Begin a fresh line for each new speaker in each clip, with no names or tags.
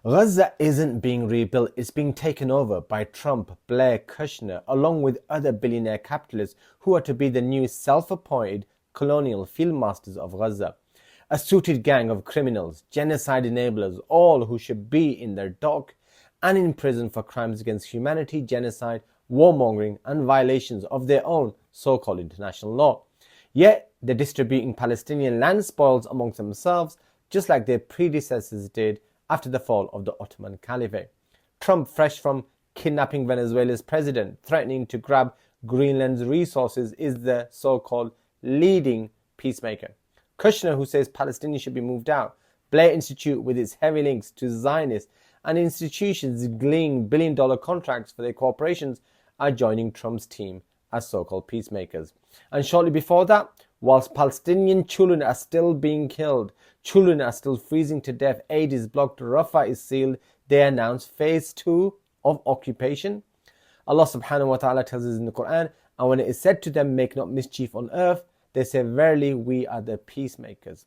Gaza isn't being rebuilt, it's being taken over by Trump, Blair, Kushner, along with other billionaire capitalists who are to be the new self-appointed colonial field masters of Gaza. A suited gang of criminals, genocide enablers, all who should be in their dock and in prison for crimes against humanity, genocide, warmongering, and violations of their own so-called international law. Yet, they're distributing Palestinian land spoils amongst themselves, just like their predecessors did after the fall of the Ottoman Caliphate. Trump, fresh from kidnapping Venezuela's president, threatening to grab Greenland's resources, is the so-called leading peacemaker. Kushner, who says Palestinians should be moved out. Blair Institute, with its heavy links to Zionists and institutions gleaning billion-dollar contracts for their corporations, are joining Trump's team as so-called peacemakers. And shortly before that, whilst Palestinian children are still being killed, children are still freezing to death, aid is blocked, Rafah is sealed, they announce phase 2 of occupation. Allah subhanahu wa ta'ala tells us in the Quran, and when it is said to them, make not mischief on earth, they say, verily we are the peacemakers.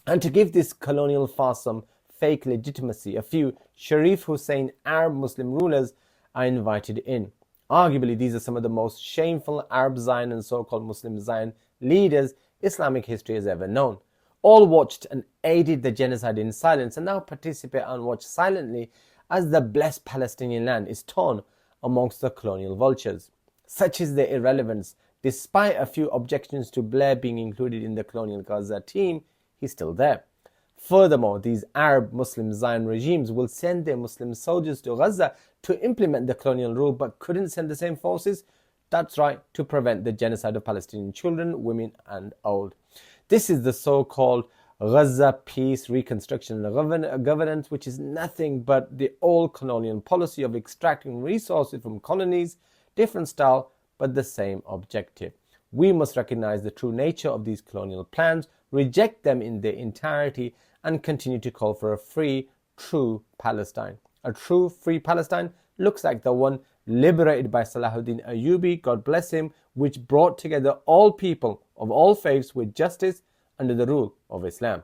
And to give this colonial farce some fake legitimacy, a few Sharif Hussein Arab Muslim rulers are invited in. Arguably, these are some of the most shameful Arab Zion and so-called Muslim Zion leaders Islamic history has ever known. All watched and aided the genocide in silence and now participate and watch silently as the blessed Palestinian land is torn amongst the colonial vultures. Such is their irrelevance. Despite a few objections to Blair being included in the colonial Gaza team, he's still there. Furthermore, these Arab Muslim Zion regimes will send their Muslim soldiers to Gaza to implement the colonial rule, but couldn't send the same forces, that's right, to prevent the genocide of Palestinian children, women and old. This is the so-called Gaza peace, reconstruction and governance, which is nothing but the old colonial policy of extracting resources from colonies, different style, but the same objective. We must recognize the true nature of these colonial plans, reject them in their entirety, and continue to call for a free, true Palestine. A true, free Palestine looks like the one liberated by Salahuddin Ayyubi, God bless him, which brought together all people of all faiths with justice under the rule of Islam.